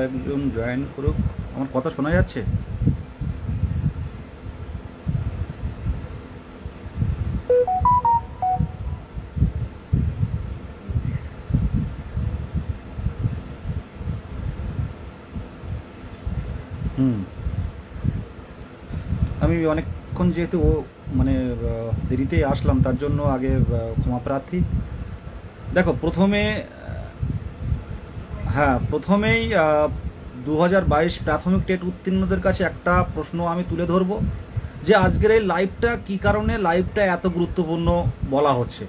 কয়েকজন জয়েন করুক। আমার কথা শোনা যাচ্ছে? হুম, আমি অনেকক্ষণ যেহেতু মানে দেরিতেই আসলাম, তার জন্য আগে ক্ষমা প্রার্থী। দেখো, প্রথমেই 2022 প্রাথমিক টেট উত্তীর্ণদের কাছে একটা প্রশ্ন আমি তুলে ধরবো, যে আজকের এই লাইভটা কী কারণে লাইভটা এত গুরুত্বপূর্ণ বলা হচ্ছে।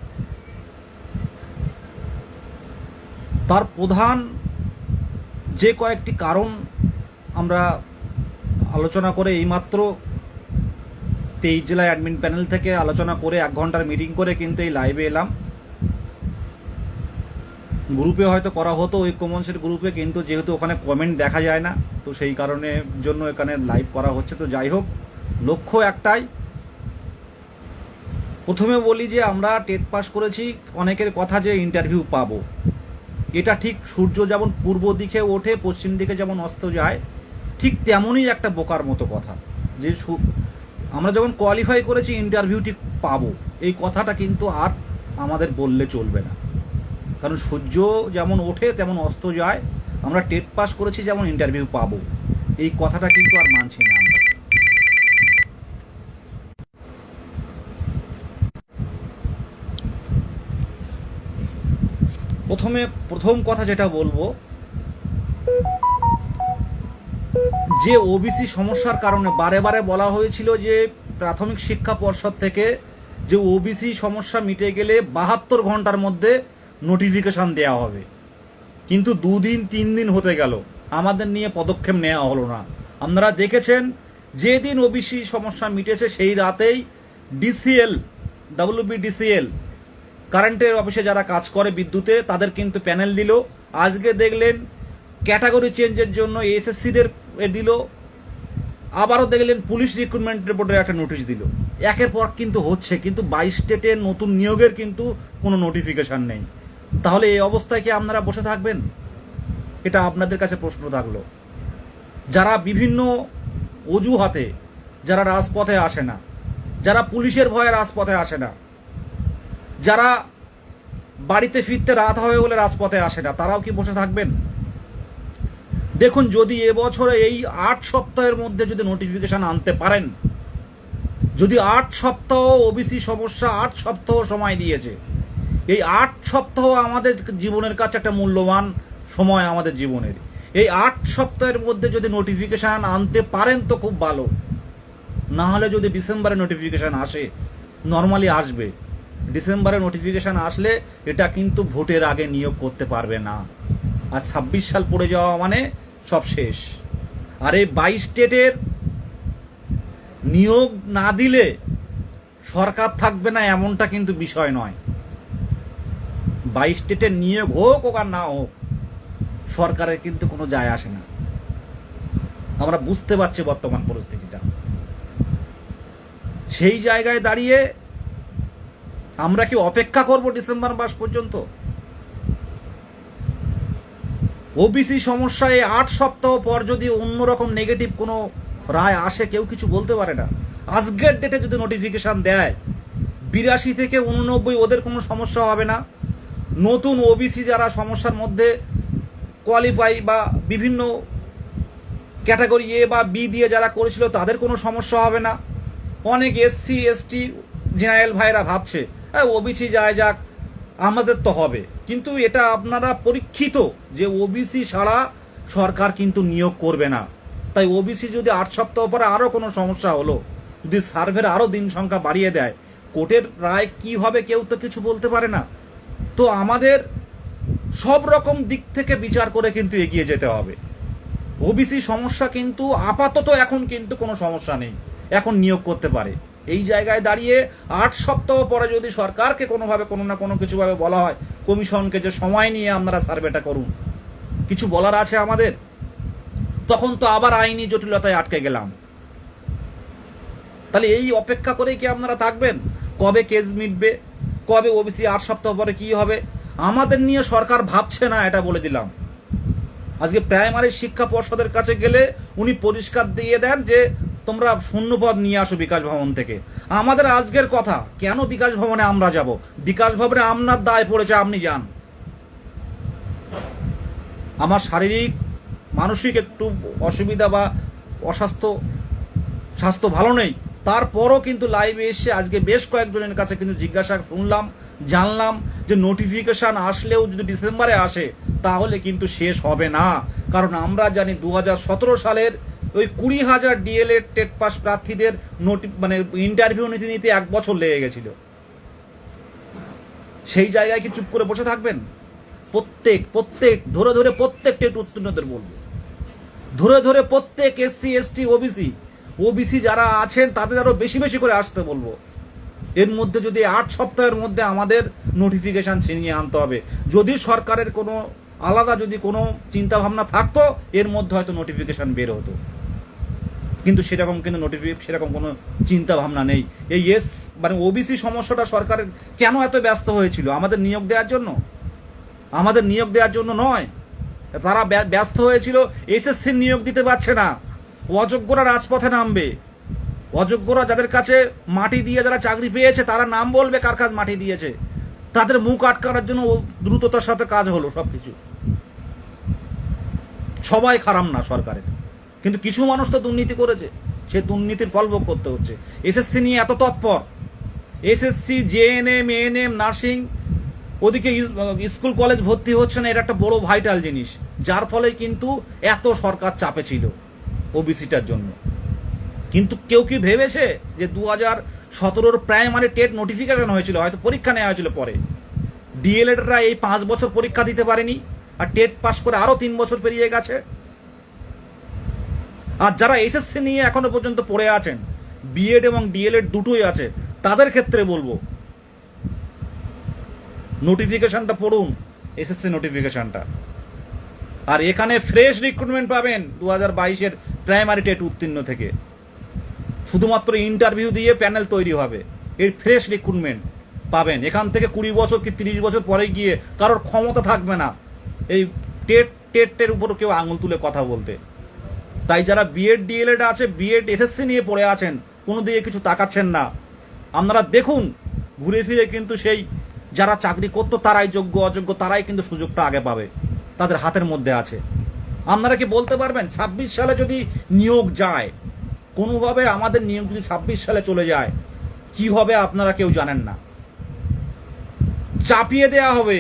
তার প্রধান যে কয়েকটি কারণ আমরা আলোচনা করে এইমাত্র 23 জেলা অ্যাডমিন প্যানেল থেকে আলোচনা করে 1 ঘন্টার মিটিং করে কিন্তু এই লাইভে এলাম। গ্রুপে হয়তো করা হতো, ওই কমনসের গ্রুপে, কিন্তু যেহেতু ওখানে কমেন্ট দেখা যায় না, তো সেই কারণে জন্য এখানে লাইভ করা হচ্ছে। তো যাই হোক, লক্ষ্য একটাই। প্রথমে বলি যে আমরা টেট পাস করেছি, অনেকের কথা যে ইন্টারভিউ পাবো, এটা ঠিক সূর্য যেমন পূর্ব দিকে ওঠে পশ্চিম দিকে যেমন অস্ত যায়, ঠিক তেমনই একটা বোকার মতো কথা যে আমরা যখন কোয়ালিফাই করেছি ইন্টারভিউ ঠিক পাবো, এই কথাটা কিন্তু আর আমাদের বললে চলবে না। কারণ সূর্য যেমন ওঠে তেমন অস্ত যায়, আমরা টেট পাস করেছি যেমন ইন্টারভিউ পাবো, এই কথাটা কিন্তু আর মানছি না আমরা। প্রথম কথা যেটা বলবো, যে ওবিসি সমস্যার কারণে বারে বারে বলা হয়েছিল যে প্রাথমিক শিক্ষা পর্ষদ থেকে যে ওবিসি সমস্যা মিটে গেলে 72 ঘন্টার মধ্যে নোটিফিকেশন দেওয়া হবে, কিন্তু 2 দিন 3 দিন হতে গেল, আমাদের নিয়ে পদক্ষেপ নেওয়া হলো না। আপনারা দেখেছেন, যেদিন ওবিসি সমস্যা মিটেছে সেই রাতেই WBDCL কারেন্টের অফিসে যারা কাজ করে বিদ্যুতে, তাদের কিন্তু প্যানেল দিল। আজকে দেখলেন ক্যাটাগরি চেঞ্জের জন্য এসএসসিদের দিল, আবারও দেখলেন পুলিশ রিক্রুটমেন্টের বোর্ডের একটা নোটিশ দিল। একের পর কিন্তু হচ্ছে, কিন্তু 22 স্টেটের নতুন নিয়োগের কিন্তু কোনো নোটিফিকেশান নেই। তাহলে এই অবস্থায় কি আপনারা বসে থাকবেন? এটা আপনাদের কাছে প্রশ্ন থাকলো। যারা বিভিন্ন অজুহাতে যারা রাজপথে আসে না, যারা পুলিশের ভয়ে রাজপথে আসে না, যারা বাড়িতে ফিরতে রাত হবে বলে রাজপথে আসে না, তারাও কি বসে থাকবেন? দেখুন, যদি এবছরে এই 8 সপ্তাহের মধ্যে যদি নোটিফিকেশন আনতে পারেন, যদি 8 সপ্তাহ ওবিসি সমস্যা 8 সপ্তাহ সময় দিয়েছে, এই 8 সপ্তাহ আমাদের জীবনের কাছে একটা মূল্যবান সময় আমাদের জীবনের। এই 8 সপ্তাহের মধ্যে যদি নোটিফিকেশান আনতে পারেন তো খুব ভালো, না হলে যদি ডিসেম্বরে নোটিফিকেশান আসে, নর্মালি আসবে, ডিসেম্বরে নোটিফিকেশান আসলে এটা কিন্তু ভোটের আগে নিয়োগ করতে পারবে না। আর 26 সাল পড়ে যাওয়া মানে সব শেষ। আর এই 22 স্টেটের নিয়োগ না দিলে সরকার থাকবে না এমনটা কিন্তু বিষয় নয়। 22 স্টেটের নিয়োগ হোক আর না হোক, সরকারের কিন্তু কোনো যায় আসে না। আমরা বুঝতে পারছি বর্তমান পরিস্থিতিটা। সেই জায়গায় দাঁড়িয়ে আমরা কি অপেক্ষা করব ডিসেম্বর মাস পর্যন্ত? ওবিসি সমস্যায় 8 সপ্তাহ পর যদি অন্যরকম নেগেটিভ কোনো রায় আসে, কেউ কিছু বলতে পারে না। আজকের ডেটে যদি নোটিফিকেশান দেয় 82 থেকে 89, ওদের কোনো সমস্যা হবে না। নতুন ওবিসি যারা সমস্যার মধ্যে কোয়ালিফাই বা বিভিন্ন ক্যাটাগরি এ বা বি দিয়ে যারা করেছিল, তাদের কোনো সমস্যা হবে না। অনেক এসসি এসটি জেনারেল ভাইরা ভাবছে ওবিসি যায় যাক, আমাদের তো হবে। কিন্তু এটা আপনারা পরীক্ষিত যে ওবিসি ছাড়া সরকার কিন্তু নিয়োগ করবে না। তাই ওবিসি যদি 8 সপ্তাহ পরে আরও কোনো সমস্যা হলো, যদি সার্ভের আরও দিন সংখ্যা বাড়িয়ে দেয়, কোর্টের রায় কি হবে কেউ তো কিছু বলতে পারে না। তো আমাদের সব রকম দিক থেকে বিচার করে কিন্তু এগিয়ে যেতে হবে। ওবিসি সমস্যা কিন্তু আপাতত এখন কিন্তু কোনো সমস্যা নেই, এখন নিয়োগ করতে পারে। এই জায়গায় দাঁড়িয়ে 8 সপ্তাহ পরে যদি সরকারকে কোনোভাবে কোনো না কোনো কিছুভাবে বলা হয়, কমিশনকে যে সময় নিয়ে আপনারা সার্ভেটা করুন, কিছু বলার আছে আমাদের, তখন তো আবার আইনি জটিলতায় আটকে গেলাম। তাহলে এই অপেক্ষা করেই কি আপনারা থাকবেন? কবে কেস মিটবে, কবে ওবিসি 8 সপ্তাহ পরে কি হবে? আমাদের নিয়ে সরকার ভাবছে না, এটা বলে দিলাম। আজকে প্রাইমারি শিক্ষা পর্ষদের কাছে গেলে উনি পরিষ্কার দিয়ে দেন যে তোমরা শূন্যপদ নিয়ে আসো বিকাশ ভবন থেকে। আমাদের আজকের কথা, কেন বিকাশ ভবনে আমরা যাব? বিকাশ ভবনে আপনার দায় পড়েছে, আপনি যান। আমার শারীরিক মানসিক একটু অসুবিধা বা স্বাস্থ্য ভালো নেই, তারপরও কিন্তু লাইভে এসে আজকে বেশ কয়েকজনের কাছে কিন্তু জিজ্ঞাসা শুনলাম, জানলাম যে নোটিফিকেশান আসলেও যদি ডিসেম্বরে আসে তাহলে কিন্তু শেষ হবে না। কারণ আমরা জানি 2017 সালের ওই 20,000 ডিএলএড টেট পাস প্রার্থীদের ইন্টারভিউ নিতে নিতে 1 বছর লেগে গেছিল। সেই জায়গায় কি চুপ করে বসে থাকবেন? প্রত্যেক ধরে ধরে প্রত্যেক টেট উত্তীর্ণদের বলবো, ধরে ধরে প্রত্যেক এসসি এসটি ওবিসি যারা আছেন তাদের আরো বেশি বেশি করে আসতে বলবো। এর মধ্যে যদি 8 সপ্তাহের মধ্যে আমাদের নোটিফিকেশন ছিনিয়ে আনতে হবে। যদি সরকারের কোনো আলাদা যদি কোনো চিন্তা ভাবনা থাকতো এর মধ্যে হয়তো নোটিফিকেশন বের হতো, কিন্তু সেরকম সেরকম কোনো চিন্তা ভাবনা নেই। এই ওবিসি সমস্যাটা সরকারের কেন এত ব্যস্ত হয়েছিল? আমাদের নিয়োগ দেওয়ার জন্য? আমাদের নিয়োগ দেওয়ার জন্য নয়, তারা ব্যস্ত হয়েছিল এসএসসির নিয়োগ দিতে পারছে না। অযোগ্যরা রাজপথে নামবে, অযোগ্যরা যাদের কাছে মাটি দিয়ে যারা চাকরি পেয়েছে তারা নাম বলবে কার কাজ মাটি দিয়েছে, তাদের মুখ আটকানোর জন্য দ্রুততার সাথে কাজ হলো সবকিছু। সবাই খারাপ না সরকারের, কিন্তু কিছু মানুষ তো দুর্নীতি করেছে, সে দুর্নীতির ফল ভোগ করতে হচ্ছে। এসএসসি নিয়ে এত তৎপর, এসএসসি জেএনএম এএনএম নার্সিং, ওদিকে স্কুল কলেজ ভর্তি হচ্ছে না, এটা একটা বড় ভাইটাল জিনিস, যার ফলে কিন্তু এত সরকার চাপে ছিল ওবিসিটার জন্য। কিন্তু কেউ কি ভেবেছে যে 2017 প্রাইমারি টেট নোটিফিকেশন হয়েছিল, হয়তো পরীক্ষা নেওয়া হয়েছিল পরে, ডিএলএডরা এই 5 বছর পরীক্ষা দিতে পারেনি, আর টেট পাস করে আরো 3 বছর পেরিয়ে গেছে। আর যারা এসএসসি নিয়ে এখনো পর্যন্ত পড়ে আছেন, বিএড এবং ডিএলএড দুটোই আছে, তাদের ক্ষেত্রে বলবো নোটিফিকেশনটা পড়ুন, এসএসসি নোটিফিকেশনটা। আর এখানে ফ্রেশ রিক্রুটমেন্ট পাবেন 2022-এর প্রাইমারি টেট উত্তীর্ণ থেকে, শুধুমাত্র ইন্টারভিউ দিয়ে প্যানেল তৈরি হবে, এই ফ্রেশ রিক্রুটমেন্ট পাবেন। এখান থেকে 20 বছর কি 30 বছর পরে গিয়ে কারোর ক্ষমতা থাকবে না এই টেটের উপর কেউ আঙুল তুলে কথা বলতে। তাই যারা বিএড ডিএলএড আছে, বিএড এসএসসি নিয়ে পড়ে আছেন, কোনো দিকে কিছু তাকাচ্ছেন না, আপনারা দেখুন ঘুরে ফিরে কিন্তু সেই যারা চাকরি করতো তারাই যোগ্য অযোগ্য তারাই কিন্তু সুযোগটা আগে পাবে, তাদের হাতের মধ্যে আছে। আপনারা কি বলতে পারবেন 26 সালে যদি নিয়োগ যায়, কোনোভাবে আমাদের নিয়োগ যদি 26 সালে চলে যায় কি হবে আপনারা কেউ জানেন না। চাপিয়ে দেয়া হবে,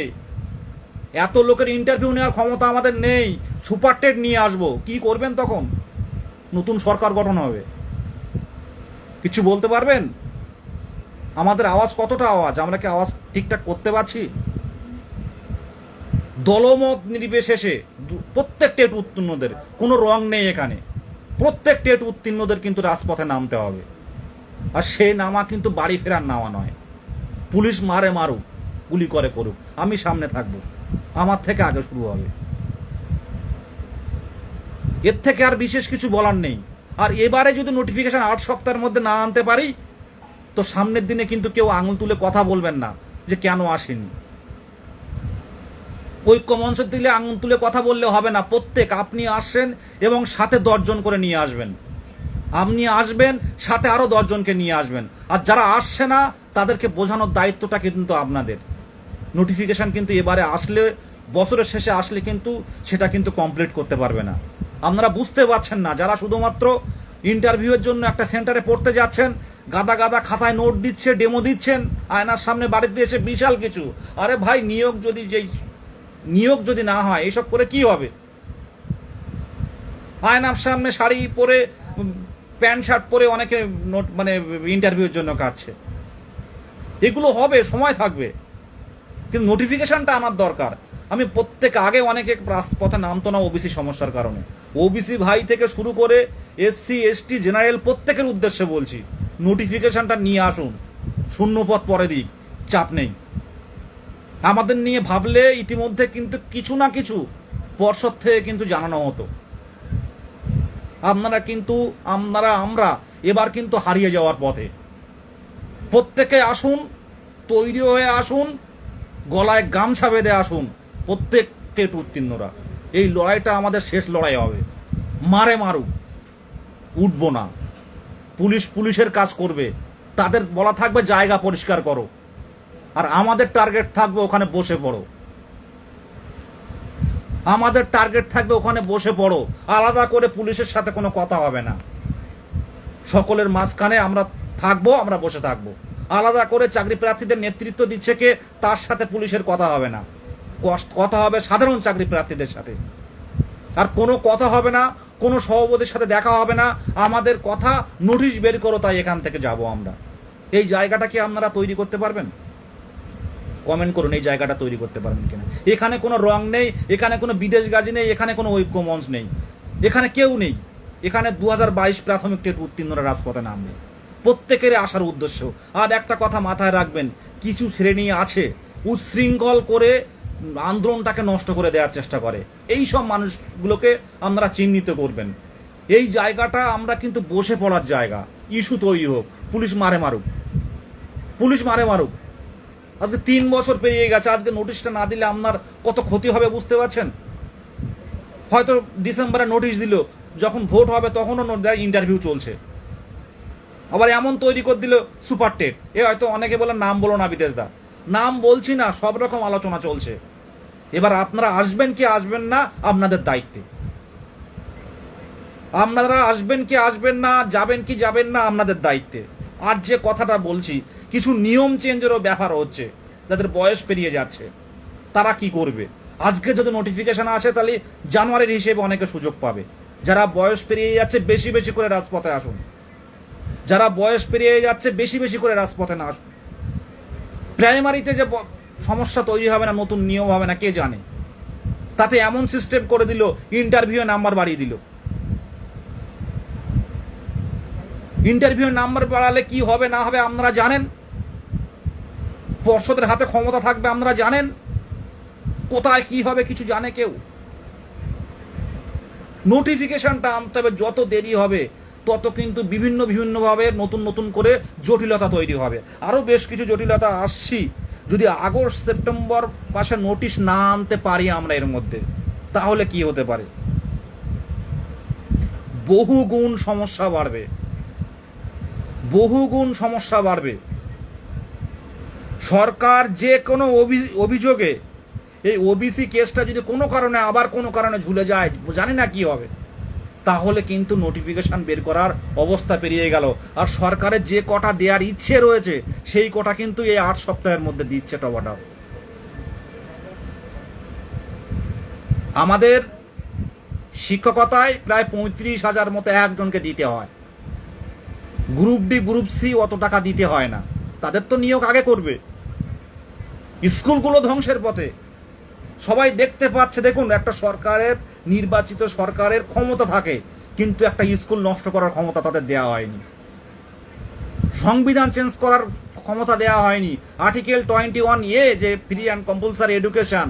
এত লোকের ইন্টারভিউ নেওয়ার ক্ষমতা আমাদের নেই, সুপার টেট নিয়ে আসবো, কি করবেন তখন? নতুন সরকার গঠন হবে, কিছু বলতে পারবেন? আমাদের আওয়াজ কতটা আওয়াজ, আমরা কি আওয়াজ ঠিকঠাক করতে পারছি? দলমত নির্বিশেষে প্রত্যেক টেট উত্তীর্ণদের, কোনো রং নেই এখানে, প্রত্যেক টেট উত্তীর্ণদের কিন্তু রাজপথে নামতে হবে। আর সে নামা কিন্তু বাড়ি ফেরার নামা নয়। পুলিশ মারে মারুক, গুলি করে করুক, আমি সামনে থাকবো, আমার থেকে আগে শুরু হবে। এর থেকে আর বিশেষ কিছু বলার নেই। আর এবারে যদি নোটিফিকেশন 8 সপ্তাহের মধ্যে না আনতে পারি তো সামনের দিনে কিন্তু কেউ আঙুল তুলে কথা বলবেন না যে কেন আসেনি। ঐক্য মঞ্চ দিলে আঙুল তুলে কথা বললে হবে না, প্রত্যেক আপনি আসেন এবং সাথে 10 জন করে নিয়ে আসবেন, আপনি আসবেন সাথে আরো 10 জনকে নিয়ে আসবেন। আর যারা আসছে না তাদেরকে বোঝানোর দায়িত্বটা কিন্তু আপনাদের। নোটিফিকেশন কিন্তু এবারে আসলে, বছরের শেষে আসলে কিন্তু সেটা কিন্তু কমপ্লিট করতে পারবে না। আপনারা বুঝতে পারছেন না, যারা শুধুমাত্র ইন্টারভিউয়ের জন্য একটা সেন্টারে পড়তে যাচ্ছেন, গাদা গাদা খাতায় নোট দিচ্ছে, ডেমো দিচ্ছেন, আয়নার সামনে বাড়িতে এসে বিশাল কিছু। আরে ভাই, নিয়োগ যদি না হয় এইসব করে কি হবে? আয়নার সামনে শাড়ি পরে, প্যান্ট শার্ট পরে অনেকে ইন্টারভিউর জন্য কাটছে। এগুলো হবে, সময় থাকবে, কিন্তু নোটিফিকেশনটা আনার দরকার। আমি আগে অনেকে পথে নামতো না ওবিসি সমস্যার কারণে, ওবিসি ভাই থেকে শুরু করে এসসি এসটি জেনারেল প্রত্যেকের উদ্দেশ্যে বলছি, নোটিফিকেশনটা নিয়ে আসুন, শূন্যপদ পরে দিক, চাপ নেই। আমাদের নিয়ে ভাবলে ইতিমধ্যে কিন্তু কিছু না কিছু পর্ষদ থেকে কিন্তু জানানো হতো। আমরা এবার কিন্তু হারিয়ে যাওয়ার পথে। প্রত্যেকে আসুন, তৈরি হয়ে আসুন, গলায় গামছা বেঁধে আসুন, প্রত্যেক টেট উত্তীর্ণরা। এই লড়াইটা আমাদের শেষ লড়াই হবে। মারে মারুক, উঠবো না। পুলিশ পুলিশের কাজ করবে, তাদের বলা থাকবে জায়গা পরিষ্কার করো, আর আমাদের টার্গেট থাকবে ওখানে বসে পড়ো। আমাদের টার্গেট থাকবে ওখানে বসে পড়ো। আলাদা করে পুলিশের সাথে কোনো কথা হবে না। সকলের মাঝখানে আমরা থাকবো, আমরা বসে থাকবো। আলাদা করে চাকরি প্রার্থীদের নেতৃত্ব দিচ্ছে কে, তার সাথে পুলিশের কথা হবে না। কথা হবে সাধারণ চাকরি প্রার্থীদের সাথে। আর কোনো কথা হবে না, কোনো সভাপতির সাথে দেখা হবে না। আমাদের কথা নোটিশ বের করো, তাই এখান থেকে যাব আমরা। এই জায়গাটা কি আপনারা তৈরি করতে পারবেন? কমেন্ট করুন এই জায়গাটা তৈরি করতে পারবেন কিনা। এখানে কোনো রং নেই, এখানে কোনো বিদেশ গাজী নেই, এখানে কোনো ঐক্য মঞ্চ নেই, এখানে কেউ নেই। এখানে 2022 প্রাথমিক টেট উত্তীর্ণরা রাজপথে নামবে, প্রত্যেকের আসার উদ্দেশ্য। আর একটা কথা মাথায় রাখবেন, কিছু শ্রেণী আছে উচ্ছৃঙ্খল করে আন্দোলনটাকে নষ্ট করে দেওয়ার চেষ্টা করে। এই সব মানুষগুলোকে আপনারা চিহ্নিত করবেন। এই জায়গাটা আমরা কিন্তু বসে পড়ার জায়গা। ইস্যু তৈরি হোক, পুলিশ মারে মারুক, পুলিশ মারে মারুক। আজকে 3 বছর পেরিয়ে গেছে, আজকে নোটিশটা না দিলে আপনার কত ক্ষতি হবে বুঝতে পারছেন? হয়তো ডিসেম্বরে নোটিশ দিল, যখন ভোট হবে তখনও ইন্টারভিউ চলছে। আবার এমন তৈরি করে দিল সুপার টেট। হয়তো অনেকে বলে নাম বলো না বিদেশ দা, নাম বলছি না, সব রকম আলোচনা চলছে। এবার আপনারা আসবেন কি আসবেন না আপনাদের দায়িত্বে। আপনারা আসবেন কি আসবেন না, যাবেন কি যাবেন না আপনাদের দায়িত্বে। আর যে কথাটা বলছি, কিছু নিয়ম চেঞ্জেরও ব্যাপার হচ্ছে। যাদের বয়স পেরিয়ে যাচ্ছে তারা কি করবে? আজকে যদি নোটিফিকেশন আসে তাহলে জানুয়ারির হিসেবে অনেকে সুযোগ পাবে। যারা বয়স পেরিয়ে যাচ্ছে বেশি বেশি করে রাজপথে আসুন। যারা বয়স পেরিয়ে যাচ্ছে বেশি বেশি করে রাজপথে না আসুন। প্রাইমারিতে যে সমস্যা তৈরি হবে না, নতুন নিয়ম হবে না কে জানে। তাতে এমন সিস্টেম করে দিল, ইন্টারভিউ নাম্বার বাড়িয়ে দিল। ইন্টারভিউ নাম্বার বাড়ালে কি হবে না হবে আপনারা জানেন। পর্ষদের হাতে ক্ষমতা থাকবে আপনারা জানেন। কোথায় কি হবে কিছু জানে কেউ? নোটিফিকেশনটা আনতে হবে, যত দেরি হবে তত কিন্তু বিভিন্নভাবে নতুন নতুন করে জটিলতা তৈরি হবে। আরও বেশ কিছু জটিলতা আসছি। যদি আগস্ট সেপ্টেম্বর মাসে নোটিশ না আনতে পারি আমরা এর মধ্যে, তাহলে কি হতে পারে? বহুগুণ সমস্যা বাড়বে, বহুগুণ সমস্যা বাড়বে। সরকার যে কোনো অভিযোগে, এই ওবিসি কেসটা যদি কোনো কারণে আবার কোনো কারণে ঝুলে যায়, জানি না কি হবে, তাহলে কিন্তু নোটিফিকেশন বের করার অবস্থা পেরিয়ে গেল। আর সরকারের যে কটা দেওয়ার ইচ্ছে রয়েছে সেই কটা কিন্তু এই 8 সপ্তাহের মধ্যে দিচ্ছে টবাটা। আমাদের শিক্ষকতায় প্রায় 35,000 মতো একজনকে দিতে হয়। গ্রুপ ডি গ্রুপ সি অত টাকা দিতে হয় না, তাদের তো নিয়োগ আগে করবে। স্কুলগুলো ধ্বংসের পথে, সবাই দেখতে পাচ্ছে। দেখুন, একটা সরকারের, নির্বাচিত সরকারের ক্ষমতা থাকে, কিন্তু একটা স্কুল নষ্ট করার ক্ষমতা তাদের দেওয়া হয়নি। সংবিধান চেঞ্জ করার ক্ষমতা দেওয়া হয়নি। আর্টিকেল 21A যে ফ্রি অ্যান্ড কম্পালসারি এডুকেশন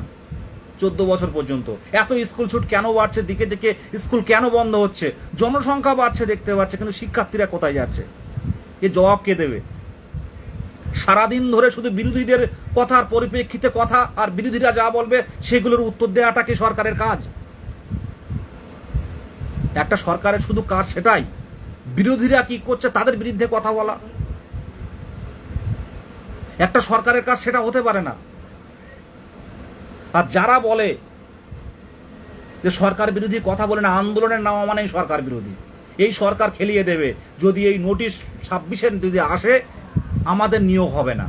14 বছর পর্যন্ত। এত স্কুল ছুট কেন বাড়ছে? দিকে দিকে স্কুল কেন বন্ধ হচ্ছে? জনসংখ্যা বাড়ছে দেখতে পাচ্ছে, কিন্তু শিক্ষার্থীরা কোথায় যাচ্ছে? এ জবাব কে দেবে? সারাদিন ধরে শুধু বিরোধীদের কথার পরিপ্রেক্ষিতে কথা, আর বিরোধীরা যা বলবে সেগুলোর উত্তর দেওয়াটা কি সরকারের কাজ? একটা সরকারের শুধু কাজ সেটাই, বিরোধীরা কি করছে তাদের বিরুদ্ধে কথা বলা। একটা সরকারের কাজ সেটা হতে পারে না। আর যারা বলে যে সরকার বিরোধী কথা বলে না, আন্দোলনের নামা মানেই সরকার বিরোধী, এই সরকার খেলিয়ে দেবে। যদি এই নোটিশ 26-এর যদি আসে, আমাদের নিয়োগ হবে না।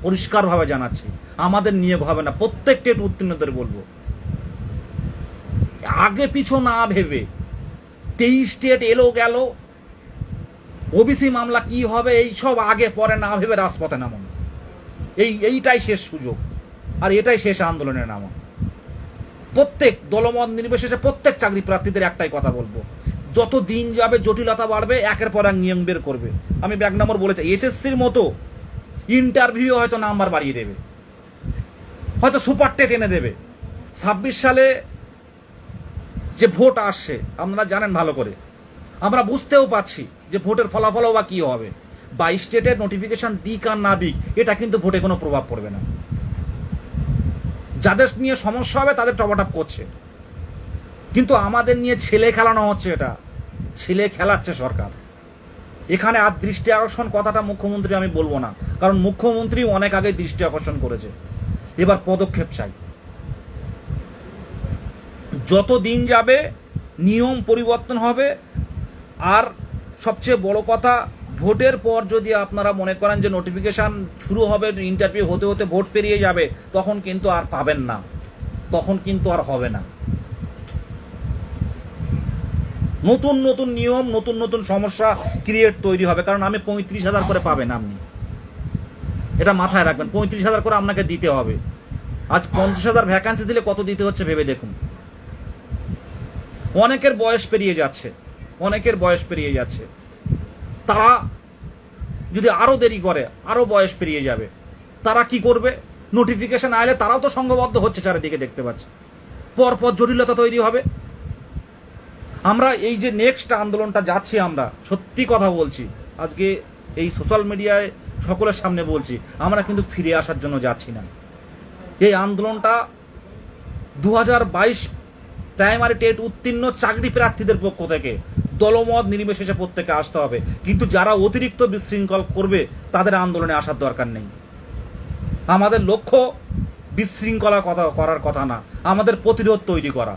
পরিষ্কারভাবে জানাচ্ছি, আমাদের নিয়োগ হবে না। প্রত্যেক টেট উত্তীর্ণদের বলবো, আগে পিছু না ভেবে 23 টেট এলো গেল, ওবিসি মামলা কি হবে এই সব আগে পরে না ভেবে রাজপথে নামুন। এইটাই শেষ সুযোগ, আর এটাই শেষ আন্দোলনের নামা। প্রত্যেক দলমত নির্বিশেষে প্রত্যেক চাকরি প্রার্থীদের একটাই কথা বলবো, যত দিন যাবে জটিলতা বাড়বে, একের পর এক নিয়ম বের করবে। আমি ব্যাক নম্বর বলেছি, এসএসসির মতো ইন্টারভিউ হয়তো নাম্বার বাড়িয়ে দেবে, হয়তো সুপার টেট এনে দেবে। 26 সালে যে ভোট আসছে আপনারা জানেন ভালো করে, আমরা বুঝতেও পাচ্ছি যে ভোটের ফলাফলও বা কী হবে। 22 স্টেটের নোটিফিকেশন দিক আর না দিক, এটা কিন্তু ভোটে কোনো প্রভাব পড়বে না। যাদের নিয়ে সমস্যা হবে তাদের টপাটপ করছে, কিন্তু আমাদের নিয়ে ছেলে খেলানো হচ্ছে, এটা ছেলে খেলাচ্ছে সরকার। এখানে আর দৃষ্টি আকর্ষণ কথাটা মুখ্যমন্ত্রী আমি বলবো না, কারণ মুখ্যমন্ত্রী অনেক আগে দৃষ্টি আকর্ষণ করেছে। এবার পদক্ষেপ চাই। যত দিন যাবে নিয়ম পরিবর্তন হবে। আর সবচেয়ে বড় কথা, ভোটের পর যদি আপনারা মনে করেন যে নোটিফিকেশান শুরু হবে, ইন্টারভিউ হতে হতে ভোট পেরিয়ে যাবে, তখন কিন্তু আর পাবেন না, তখন কিন্তু আর হবে না। নতুন নতুন নিয়ম, নতুন নতুন সমস্যা ক্রিয়েট তৈরি হবে। কারণ আমি 35,000 করে পাবেন আপনি, এটা মাথায় রাখবেন। 35,000 করে আপনাকে দিতে হবে। আজ 50,000 ভ্যাকান্সি দিলে কত দিতে হচ্ছে ভেবে দেখুন। অনেকের বয়স পেরিয়ে যাচ্ছে, অনেকের বয়স পেরিয়ে যাচ্ছে। তারা যদি আরও দেরি করে, আরও বয়স পেরিয়ে যাবে। তারা কি করবে? নোটিফিকেশন আইলে তারাও তো সংঘবদ্ধ হচ্ছে, চারিদিকে দেখতে পাচ্ছে। পরপর জটিলতা তৈরি হবে। আমরা এই যে নেক্সট আন্দোলনটা যাচ্ছি, আমরা সত্যি কথা বলছি, আজকে এই সোশ্যাল মিডিয়ায় সকলের সামনে বলছি, আমরা কিন্তু ফিরে আসার জন্য যাচ্ছি না। এই আন্দোলনটা 2022 প্রাইমারি টেট উত্তীর্ণ চাকরি প্রার্থীদের পক্ষ থেকে দলমত নির্বিশেষে প্রত্যেকে আসতে হবে। কিন্তু যারা অতিরিক্ত বিশৃঙ্খল করবে তাদের আন্দোলনে আসার দরকার নেই। আমাদের লক্ষ্য বিশৃঙ্খলা করার কথা না, আমাদের প্রতিরোধ তৈরি করা।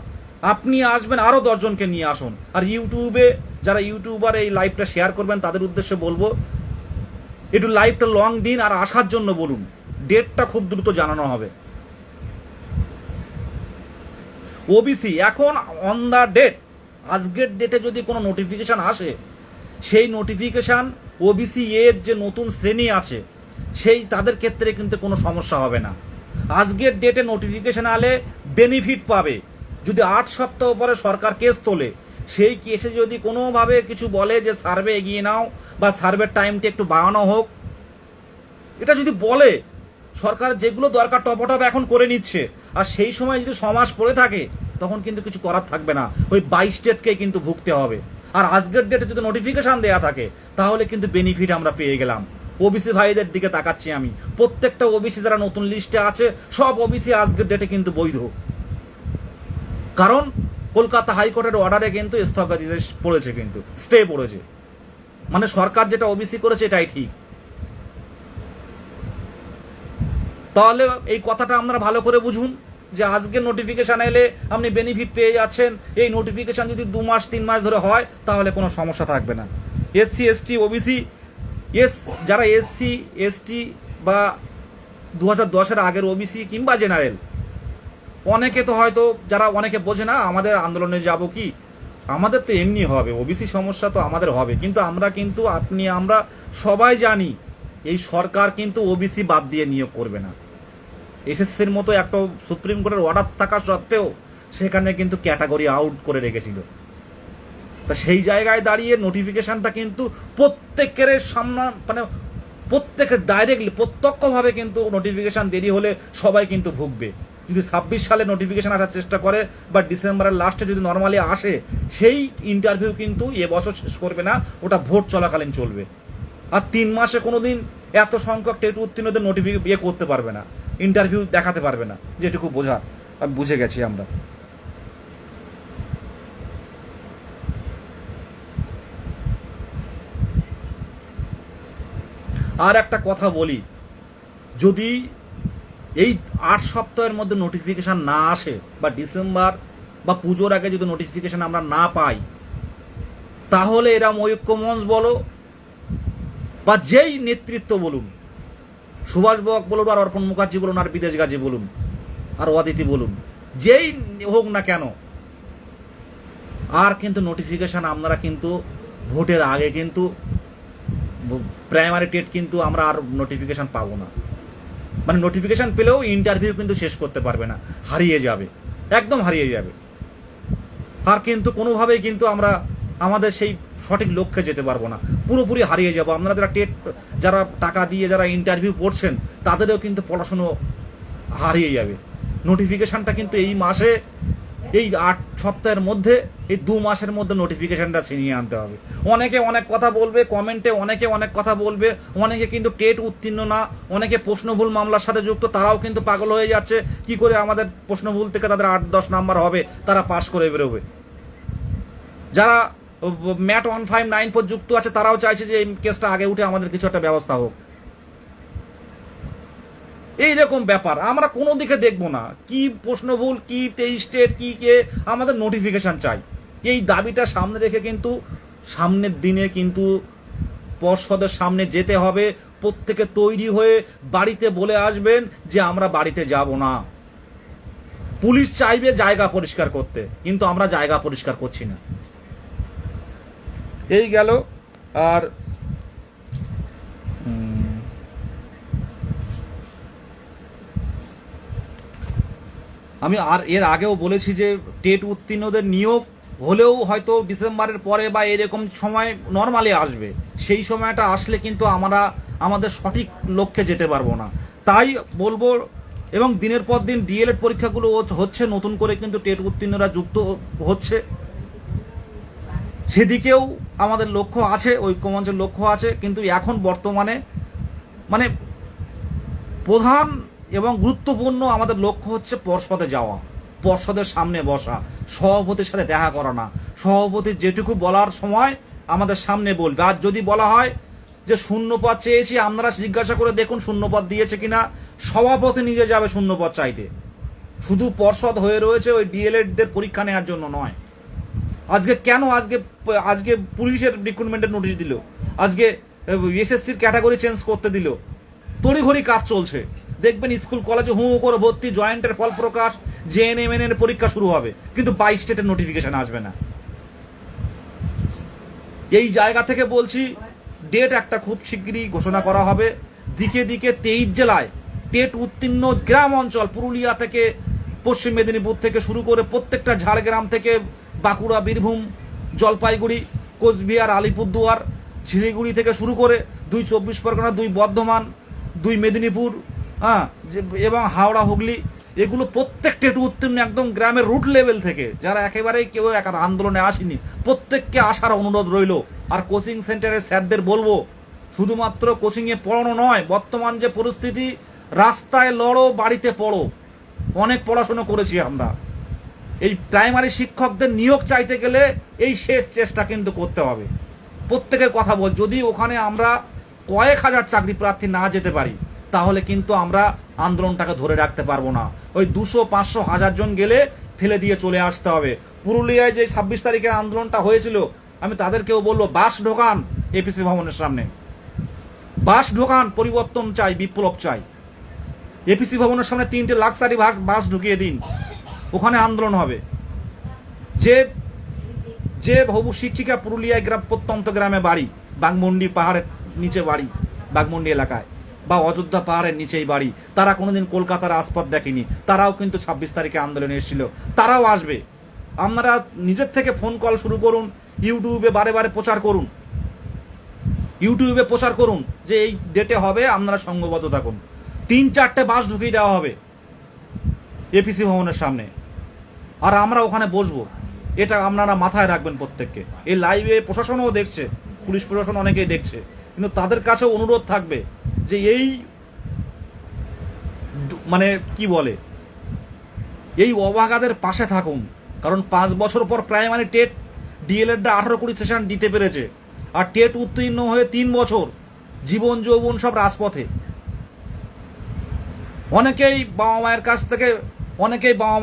আপনি আসবেন, আরও 10 জনকে নিয়ে আসুন। আর ইউটিউবে যারা ইউটিউবার এই লাইভটা শেয়ার করবেন তাদের উদ্দেশ্যে বলবো, একটু লাইভটা লং দিন আর আসার জন্য বলুন। ডেটটা খুব দ্রুত জানানো হবে। ওবিসি এখন অন দ্য ডেট, আজকের ডেটে যদি কোনো নোটিফিকেশান আসে, সেই নোটিফিকেশান ওবিসি এর যে নতুন শ্রেণী আছে সেই তাদের ক্ষেত্রে কিন্তু কোনো সমস্যা হবে না। আজকের ডেটে নোটিফিকেশান আলে বেনিফিট পাবে। যদি 8 সপ্তাহ পরে সরকার কেস তোলে, সেই কেসে যদি কোনোভাবে কিছু বলে যে সার্ভে এগিয়ে নাও বা সার্ভের টাইমটা একটু বাড়ানো হোক, এটা যদি বলে, সরকার যেগুলো দরকার টপটপ এখন করে নিচ্ছে। আর সেই সময় যদি 6 মাস পড়ে থাকে, তখন কিন্তু কিছু করার থাকবে না, ওই 22 স্টেটকে কিন্তু ভুগতে হবে। আর আজকের ডেটে যদি নোটিফিকেশান দেওয়া থাকে, তাহলে কিন্তু বেনিফিট আমরা পেয়ে গেলাম। ওবিসি ভাইদের দিকে তাকাচ্ছি আমি, প্রত্যেকটা ওবিসি যারা নতুন লিস্টে আছে, সব ওবিসি আজকের ডেটে কিন্তু বৈধ। কারণ কলকাতা হাইকোর্টের অর্ডারে কিন্তু স্থগিতাদেশ পড়েছে, কিন্তু স্টে পড়েছে। মানে সরকার যেটা ওবিসি করেছে এটাই ঠিক। তাহলে এই কথাটা আপনারা ভালো করে বুঝুন যে আজকে নোটিফিকেশান এলে আপনি বেনিফিট পেয়ে যাচ্ছেন। এই নোটিফিকেশান যদি 2 মাস 3 মাস ধরে হয়, তাহলে কোনো সমস্যা থাকবে না। এসসি এসটি ওবিসি যারা এসসি এসটি বা 2010-এর আগের ওবিসি কিংবা জেনারেল, অনেকে তো হয়তো যারা অনেকে বোঝে না, আমাদের আন্দোলনে যাব কি, আমাদের তো এমনি হবে, ওবিসি সমস্যা তো আমাদের হবে। কিন্তু আমরা সবাই জানি এই সরকার কিন্তু ওবিসি বাদ দিয়ে নিয়োগ করবে না। এসএসসির মতো একটা সুপ্রিম কোর্টের অর্ডার থাকা সত্ত্বেও সেখানে কিন্তু ক্যাটাগরি আউট করে রেখেছিল। তা সেই জায়গায় দাঁড়িয়ে নোটিফিকেশানটা কিন্তু প্রত্যেকের সামনে, মানে প্রত্যেকের ডাইরেক্টলি প্রত্যক্ষভাবে কিন্তু নোটিফিকেশান দেরি হলে সবাই কিন্তু ভুগবে। যদি 26 সালে নোটিফিকেশান আসার চেষ্টা করে বা ডিসেম্বরের লাস্টে যদি নর্মালি আসে, সেই ইন্টারভিউ কিন্তু এবছর শেষ করবে না, ওটা ভোট চলাকালীন চলবে। আর 3 মাসে কোনো দিন এত সংখ্যক টেট উত্তীর্ণদের নোটিফিকেশন করতে পারবে না, ইন্টারভিউ দেখাতে পারবে না, যেটুকু বোঝার আমি বুঝে গেছি আমরা। আর একটা কথা বলি, যদি এই 8 সপ্তাহের মধ্যে নোটিফিকেশান না আসে বা ডিসেম্বর বা পুজোর আগে যদি নোটিফিকেশান আমরা না পাই, তাহলে এরা ঐক্যমঞ্চ বলো বা যেই নেতৃত্ব বলুন, সুভাষ বক বলুন আর অর্পণ মুখার্জি বলুন আর বিদেশ গাজী বলুন আর অদিতি বলুন, যেই হোক না কেন, আর কিন্তু নোটিফিকেশান আপনারা কিন্তু ভোটের আগে কিন্তু প্রাইমারি টেট কিন্তু আমরা আর নোটিফিকেশান পাবো না। মানে নোটিফিকেশান পেলেও ইন্টারভিউ কিন্তু শেষ করতে পারবে না, হারিয়ে যাবে, একদম হারিয়ে যাবে। আর কিন্তু কোনোভাবেই কিন্তু আমরা আমাদের সেই সঠিক লক্ষ্যে যেতে পারবো না, পুরোপুরি হারিয়ে যাব। আপনারা যারা টাকা দিয়ে যারা ইন্টারভিউ পড়ছেন, তাদেরও কিন্তু পড়াশুনো হারিয়ে যাবে। নোটিফিকেশানটা কিন্তু এই মাসে এই 8 সপ্তাহের মধ্যে, এই 2 মাসের মধ্যে নোটিফিকেশনটা ছিনিয়ে আনতে হবে। অনেকে অনেক কথা বলবে কমেন্টে, অনেকে অনেক কথা বলবে, অনেকে কিন্তু টেট উত্তীর্ণ না, অনেকে প্রশ্নভুল মামলার সাথে যুক্ত, তারাও কিন্তু পাগল হয়ে যাচ্ছে কি করে আমাদের প্রশ্নভুল থেকে তাদের 8-10 নাম্বার হবে, তারা পাস করে বেরোবে। যারা ম্যাট 159 পর যুক্ত আছে তারাও চাইছে যে এই কেসটা আগে উঠে আমাদের কিছু একটা ব্যবস্থা হোক। এইরকম ব্যাপার আমরা কোনো দিকে দেখবো না, কি প্রশ্নভুল, কি স্টেট, কি কে, আমাদের নোটিফিকেশন চাই। এই দাবিটা সামনে রেখে কিন্তু সামনের দিনে কিন্তু পর্ষদের সামনে যেতে হবে। প্রত্যেকে তৈরি হয়ে বাড়িতে বলে আসবেন যে আমরা বাড়িতে যাব না। পুলিশ চাইবে জায়গা পরিষ্কার করতে, কিন্তু আমরা জায়গা পরিষ্কার করছি না। এই গেল। আর আমি আর এর আগেও বলেছি যে টেট উত্তীর্ণদের নিয়োগ হলেও হয়তো ডিসেম্বরের পরে বা এরকম সময় নর্মালি আসবে। সেই সময়টা আসলে কিন্তু আমরা আমাদের সঠিক লক্ষ্যে যেতে পারবো না। তাই বলবো, এবং দিনের পর দিন ডিএলএড পরীক্ষাগুলো হচ্ছে, নতুন করে কিন্তু টেট উত্তীর্ণরা যুক্ত হচ্ছে, সেদিকেও আমাদের লক্ষ্য আছে, ঐক্যমঞ্চের লক্ষ্য আছে। কিন্তু এখন বর্তমানে মানে প্রধান এবং গুরুত্বপূর্ণ আমাদের লক্ষ্য হচ্ছে পর্ষদে যাওয়া, পর্ষদের সামনে বসা, সভাপতির সাথে দেখা করা না। সভাপতি যেটুকু বলার সময় আমাদের সামনে বলবে। আর যদি বলা হয় যে শূন্যপদ চেয়েছি, আপনারা জিজ্ঞাসা করে দেখুন শূন্যপদ দিয়েছে কিনা, সভাপতি নিজে যাবে শূন্যপদ চাইতে। শুধু পর্ষদ হয়ে রয়েছে ওই ডিএলএডদের পরীক্ষা নেওয়ার জন্য নয়। আজকে কেন আজকে পুলিশের রিক্রুটমেন্টের নোটিশ দিল, আজকে এসএসসির ক্যাটাগরি চেঞ্জ করতে দিল, তড়িঘড়ি কাজ চলছে। দেখবেন স্কুল কলেজে হু করে ভর্তি, জয়েন্টের ফল প্রকাশ, জেএনএমএন এর পরীক্ষা শুরু হবে, কিন্তু 22 স্টেটের নোটিফিকেশন আসবে না। এই জায়গা থেকে বলছি, ডেট একটা খুব শিগগিরই ঘোষণা করা হবে। দিকে দিকে 23 জেলায় টেট উত্তীর্ণ গ্রাম অঞ্চল, পুরুলিয়া থেকে পশ্চিম মেদিনীপুর থেকে শুরু করে প্রত্যেকটা ঝাড়গ্রাম থেকে বাঁকুড়া, বীরভূম, জলপাইগুড়ি, কোচবিহার, আলিপুরদুয়ার, শিলিগুড়ি থেকে শুরু করে 2 24 পরগনা, 2 বর্ধমান, 2 মেদিনীপুর, এবং হাওড়া, হুগলি, এগুলো প্রত্যেক টেট উত্তীর্ণ একদম গ্রামের রুট লেভেল থেকে, যারা একেবারেই কেউ একটা আন্দোলনে আসেনি, প্রত্যেককে আসার অনুরোধ রইল। আর কোচিং সেন্টারের স্যারদের বলবো, শুধুমাত্র কোচিংয়ে পড়ানো নয়, বর্তমান যে পরিস্থিতি, রাস্তায় লড়ো, বাড়িতে পড়ো। অনেক পড়াশোনা করেছি আমরা। এই প্রাইমারি শিক্ষকদের নিয়োগ চাইতে গেলে এই শেষ চেষ্টা কিন্তু করতে হবে। প্রত্যেকের কথা বল, যদি ওখানে আমরা কয়েক হাজার চাকরি প্রার্থী না যেতে পারি, তাহলে কিন্তু আমরা আন্দোলনটাকে ধরে রাখতে পারবো না। ওই 200, 500, 1000 জন গেলে ফেলে দিয়ে চলে আসতে হবে। পুরুলিয়ায় যে 26 তারিখে আন্দোলনটা হয়েছিল, আমি তাদেরকেও বলবো, বাস ঢোকান এপিসি ভবনের সামনে, বাস ঢোকান, পরিবর্তন চাই, বিপ্লব চাই। এপিসি ভবনের সামনে 3টে লাক্সারি বাস ঢুকিয়ে দিন, ওখানে আন্দোলন হবে। যে হবু শিক্ষিকা পুরুলিয়ায় প্রত্যন্ত গ্রামে বাড়ি, বাঘমুন্ডি পাহাড়ের নিচে বাড়ি, বাঘমুন্ডি এলাকায়, বা অযোধ্যা পাহাড়ের নিচেই বাড়ি, তারা কোনোদিন কলকাতার আসপথ দেখেনি, তারাও কিন্তু 26 তারিখে আন্দোলনে এসেছিল, তারাও আসবে। আপনারা নিজের থেকে ফোন কল শুরু করুন, ইউটিউবে বারে বারে প্রচার করুন, ইউটিউবে প্রচার করুন যে এই ডেটে হবে, আপনারা সংঘবদ্ধ থাকুন। 3-4টে বাস ঢুকিয়ে দেওয়া হবে এপিসি ভবনের সামনে, আর আমরা ওখানে বসবো। এটা আপনারা মাথায় রাখবেন প্রত্যেককে। এই লাইভে প্রশাসনও দেখছে, পুলিশ প্রশাসন অনেকেই দেখছে, কিন্তু তাদের কাছেও অনুরোধ থাকবে যে এই মানে কি বলে, এই অবাগাদের পাশে থাকুন। কারণ 5 বছর পর প্রাইমারি টেট ডিএলএডটা 18-20 সেশন দিতে পেরেছে, আর টেট উত্তীর্ণ হয়ে 3 বছর জীবন যৌবন সব রাজপথে। অনেকেই বাবা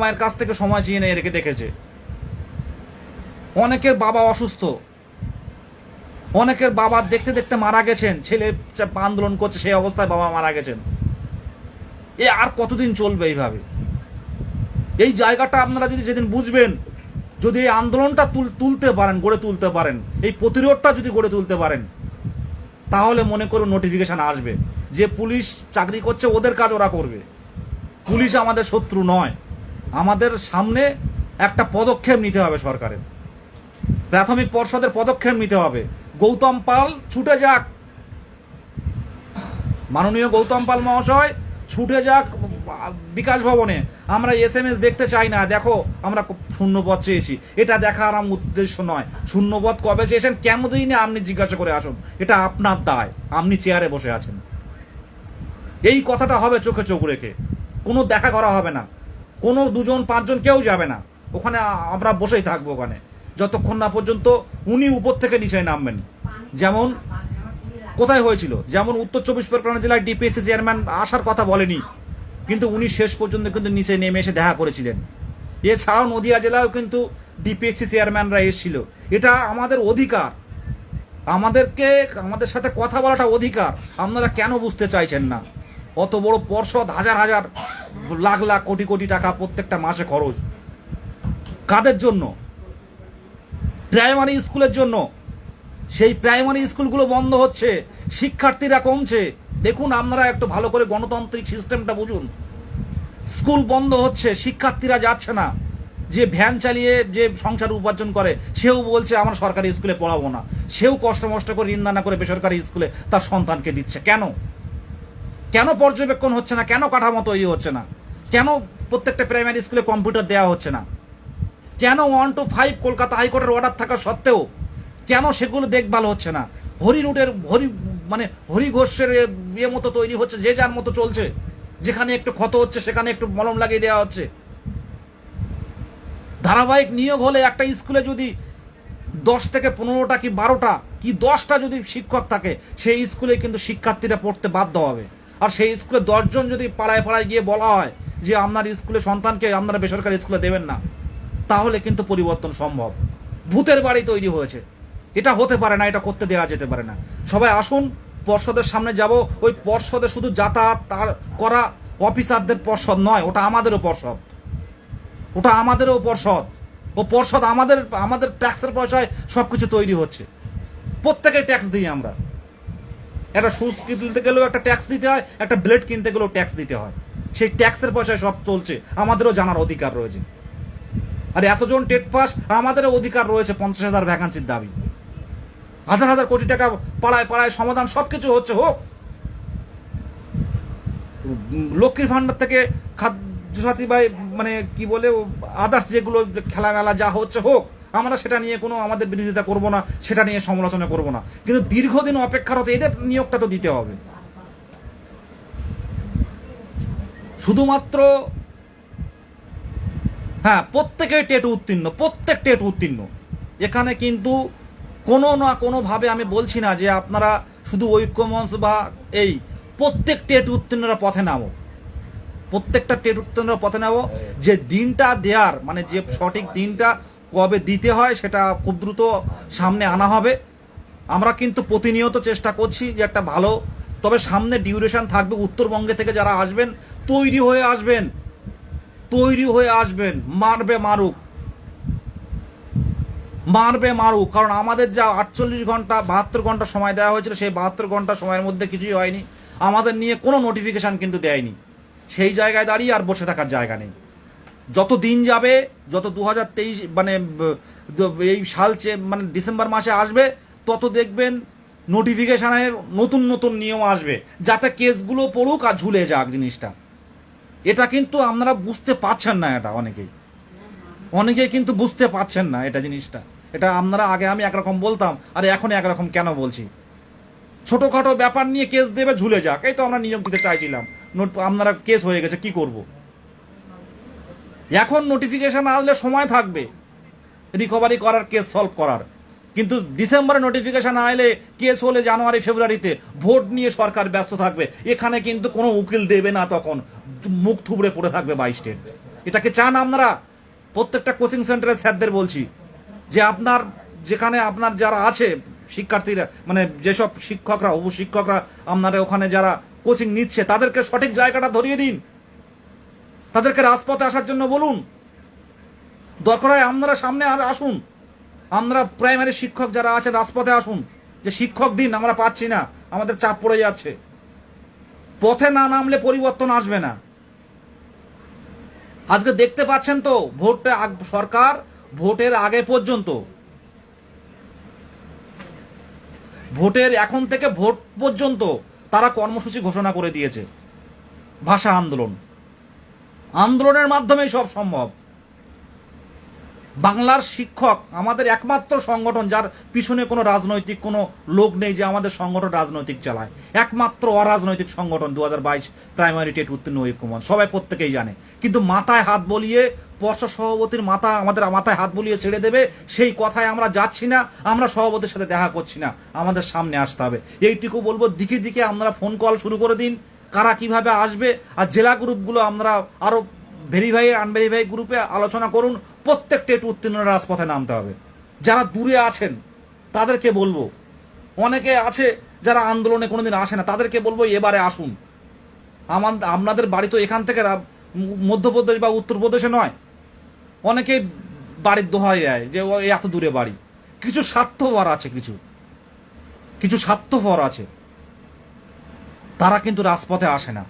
মায়ের কাছ থেকে সময় চেয়ে নিয়ে রেখে দেখেছে। অনেকের বাবা অসুস্থ, অনেকের বাবা দেখতে দেখতে মারা গেছেন, ছেলে আন্দোলন করছে, সেই অবস্থায় বাবা মারা গেছেন। আর কতদিন চলবে এইভাবে? এই জায়গাটা আপনারা যদি যেদিন বুঝবেন, যদি এই আন্দোলনটা তুলতে পারেন, গড়ে তুলতে পারেন, এই প্রতিরোধটা যদি গড়ে তুলতে পারেন, তাহলে মনে করুন নোটিফিকেশন আসবে। যে পুলিশ চাকরি করছে ওদের কাজ ওরা করবে। পুলিশ আমাদের শত্রু নয়। আমাদের সামনে একটা পদক্ষেপ নিতে হবে, সরকারের প্রাথমিক পর্ষদের পদক্ষেপ নিতে হবে। গৌতম পাল ছুটে যাক, মাননীয় গৌতম পাল মহাশয় ছুটে যাক বিকাশ ভবনে আমরা SMS দেখতে চাই না, দেখো আমরা শূন্যপদ চেয়েছি, এটা দেখার আমার উদ্দেশ্য নয়। শূন্যপদ কবে চেয়েছেন, কেন দিইনি আপনি জিজ্ঞাসা করে আসুন, এটা আপনার দায়, আপনি চেয়ারে বসে আছেন। এই কথাটা হবে চোখে চোখ রেখে, কোনো দেখা করা হবে না, কোনো 2-5 কেউ যাবে না ওখানে, আমরা বসেই থাকবো ওখানে যতক্ষণ না পর্যন্ত উনি উপর থেকে নিচে নামবেন। যেমন কোথায় হয়েছিল, যেমন উত্তর 24 পরগনা জেলায় DPSC চেয়ারম্যান আসার কথা বলেনি, কিন্তু উনি শেষ পর্যন্ত কিন্তু নিচে নেমে এসে দেখা করেছিলেন। এছাড়াও নদিয়া জেলায়ও কিন্তু DPSC চেয়ারম্যানরা এসেছিল। এটা আমাদের অধিকার, আমাদের সাথে কথা বলাটা অধিকার। আপনারা কেন বুঝতে চাইছেন না? অত বড় পর্ষদ, হাজার হাজার লাখ লাখ কোটি কোটি টাকা প্রত্যেকটা মাসে খরচ, কাদের জন্য? প্রাইমারি স্কুলের জন্য। সেই প্রাইমারি স্কুলগুলো বন্ধ হচ্ছে, শিক্ষার্থীরা কমছে। দেখুন, আপনারা একটু ভালো করে গণতান্ত্রিক সিস্টেমটা বুঝুন। স্কুল বন্ধ হচ্ছে, শিক্ষার্থীরা যাচ্ছে না। যে ভ্যান চালিয়ে যে সংসার উপার্জন করে সেও বলছে আমার সরকারি স্কুলে পড়াবো না, সেও কষ্ট মষ্ট করে ঋণ দানা করে বেসরকারি স্কুলে তার সন্তানকে দিচ্ছে। কেন? কেন পর্যবেক্ষণ হচ্ছে না? কেন কাঠামো তৈরি হচ্ছে না? কেন প্রত্যেকটা প্রাইমারি স্কুলে কম্পিউটার দেওয়া হচ্ছে না? কেন 1 to 5 কলকাতা হাইকোর্টের অর্ডার থাকা সত্ত্বেও কেন সেগুলো দেখভাল হচ্ছে না? হরি ঘোষের ইয়ে মতো তৈরি হচ্ছে, যে যার মতো চলছে। যেখানে একটু ক্ষত হচ্ছে সেখানে একটু মলম লাগিয়ে দেওয়া হচ্ছে। ধারাবাহিক নিয়োগ হলে একটা স্কুলে যদি 10 থেকে 15টা কি 12টা কি 10টা যদি শিক্ষক থাকে, সেই স্কুলে কিন্তু শিক্ষার্থীরা পড়তে বাধ্য হবে। আর সেই স্কুলে 10 জন যদি পাড়ায় পাড়ায় গিয়ে বলা হয় যে আপনার স্কুলে সন্তানকে আপনারা বেসরকারি স্কুলে দেবেন না, তাহলে কিন্তু পরিবর্তন সম্ভব। ভূতের বাড়ি তৈরি হয়েছে, এটা হতে পারে না, এটা করতে দেওয়া যেতে পারে না। সবাই আসুন, পর্ষদের সামনে যাব। ওই পর্ষদে শুধু যাতায়াত তার করা অফিসারদের পর্ষদ নয়, ওটা আমাদেরও পর্ষদ, ওটা আমাদেরও পর্ষদ। ও পর্ষদ আমাদের ট্যাক্সের পয়সায় সবকিছু তৈরি হচ্ছে। প্রত্যেকে ট্যাক্স দিই আমরা। একটা শুজ কিনতে গেলেও একটা ট্যাক্স দিতে হয়, একটা ব্লেড কিনতে গেলেও ট্যাক্স দিতে হয়। সেই ট্যাক্সের পয়সায় সব চলছে, আমাদেরও জানার অধিকার রয়েছে। আর এতজন টেট পাস, আমাদেরও অধিকার রয়েছে 50,000 ভ্যাকান্সির দাবি। হাজার হাজার কোটি টাকা পাড়ায় পাড়ায় সমাধান, সবকিছু হচ্ছে, হোক। লক্ষ্মীর ভান্ডার থেকে খাদ্যসাথী বা মানে কি বলে আদার্স যেগুলো খেলামেলা যা হচ্ছে, হোক। আমরা সেটা নিয়ে কোনো আমাদের বিরোধিতা করব না, সেটা নিয়ে সমালোচনা করব না, কিন্তু দীর্ঘদিন অপেক্ষারত এদের নিয়োগটা তো দিতে হবে। শুধুমাত্র হ্যাঁ, প্রত্যেকের টেট উত্তীর্ণ, প্রত্যেক টেট উত্তীর্ণ। এখানে কিন্তু কোনো না কোনোভাবে আমি বলছি না যে আপনারা শুধু ঐক্যমঞ্চ বা এই, প্রত্যেক টেট উত্তীর্ণরা পথে নামো, প্রত্যেকটা টেট উত্তীর্ণরা পথে নামো। যে দিনটা দেওয়ার মানে যে সঠিক দিনটা কবে দিতে হয় সেটা খুব দ্রুত সামনে আনা হবে। আমরা কিন্তু প্রতিনিয়ত চেষ্টা করছি যে একটা ভালো, তবে সামনে ডিউরেশন থাকবে। উত্তরবঙ্গে থেকে যারা আসবেন তৈরি হয়ে আসবেন, তৈরি হয়ে আসবেন। মারবে মারুক, মারবে মারুক, কারণ আমাদের যা 48 ঘন্টা 72 ঘন্টা সময় দেওয়া হয়েছিল, সেই 72 ঘন্টা সময়ের মধ্যে কিছুই হয়নি। আমাদের নিয়ে কোনো নোটিফিকেশান কিন্তু দেয়নি। সেই জায়গায় দাঁড়িয়ে আর বসে থাকার জায়গা নেই। যত দিন যাবে, যত 2023 মানে এই সাল মানে ডিসেম্বর মাসে আসবে, তত দেখবেন নোটিফিকেশানের নতুন নতুন নিয়ম আসবে, যাতে কেসগুলো পড়ুক আর ঝুলে যাক জিনিসটা। এটা কিন্তু আপনারা বুঝতে পারছেন না, এটা অনেকেই কিন্তু বুঝতে পারছেন না এটা জিনিসটা। এটা আপনারা আগে আমি একরকম বলতাম, আর এখন একরকম কেন বলছি। ছোটোখাটো ব্যাপার নিয়ে কেস দেবে, ঝুলে যাক, এই তো আমরা নিয়োগ দিতে চাইছিলাম, আপনারা কেস হয়ে গেছে, কি করব। এখন নোটিফিকেশন আসলে সময় থাকবে রিকভারি করার, কেস সলভ করার। কিন্তু ডিসেম্বরে নোটিফিকেশন আইলে কেস হলে জানুয়ারি ফেব্রুয়ারিতে ভোট নিয়ে সরকার ব্যস্ত থাকবে। এখানে কিন্তু কোনো উকিল দেবে না, তখন মুখ থুবড়ে পড়ে থাকবে 22 স্টেট। এটাকে চান আপনারা? প্রত্যেকটা কোচিং সেন্টারের স্যারদের বলছি যে আপনার যেখানে আপনার যারা আছে শিক্ষার্থীরা, মানে যেসব শিক্ষকরা শিক্ষকরা আপনারা ওখানে যারা কোচিং নিচ্ছে, তাদেরকে সঠিক জায়গাটা ধরিয়ে দিন, তাদেরকে রাজপথে আসার জন্য বলুন। দরকার হয় আপনারা সামনে আর আসুন, আমরা প্রাইমারি শিক্ষক যারা আছে রাজপথে আসুন, যে শিক্ষক দিন, আমরা পাচ্ছি না, আমাদের চাপ পড়ে যাচ্ছে। পথে না নামলে পরিবর্তন আসবে না। আজকে দেখতে পাচ্ছেন তো, সরকার ভোটের আগে পর্যন্ত, ভোটের এখন থেকে ভোট পর্যন্ত তারা কর্মসূচি ঘোষণা করে দিয়েছে, ভাষা আন্দোলন। আন্দোলনের মাধ্যমেই সব সম্ভব। বাংলার শিক্ষক আমাদের একমাত্র সংগঠন যার পিছনে কোনো রাজনৈতিক কোনো লোক নেই যে আমাদের সংগঠন রাজনৈতিক চালায়, একমাত্র অরাজনৈতিক সংগঠন 2022 প্রাইমারি টেট উত্তীর্ণ ঐক্যমঞ্চ, সবাই প্রত্যেকেই জানে। কিন্তু মাথায় হাত বলিয়ে পর্ষদ সভাপতির আমাদের মাথায় হাত বলিয়ে ছেড়ে দেবে, সেই কথায় আমরা যাচ্ছি না, আমরা সভাপতির সাথে দেখা করছি না, আমাদের সামনে আসতে হবে। এইটুকু বলবো, দিকে দিকে আপনারা ফোন কল শুরু করে দিন, কারা কিভাবে আসবে। আর জেলা গ্রুপগুলো আমরা আরও ভেরিফাই আনভেরিফাই গ্রুপে আলোচনা করুন, প্রত্যেক টেট উত্তীর্ণ রাজপথে নামতে হবে। যারা দূরে আছেন তাদেরকে বলবো, অনেকে আছে যারা আন্দোলনে কোনোদিন আসে না, তাদেরকে বলবো এবারে আসুন। আপনাদের বাড়ি তো এখান থেকে মধ্যপ্রদেশ বা উত্তরপ্রদেশে নয়, অনেকে বাড়ির দোহাই দেয় যে এত দূরে বাড়ি। কিছু স্বার্থপর আছে, কিছু স্বার্থপর আছে, তারা কিন্তু রাজপথে আসে না,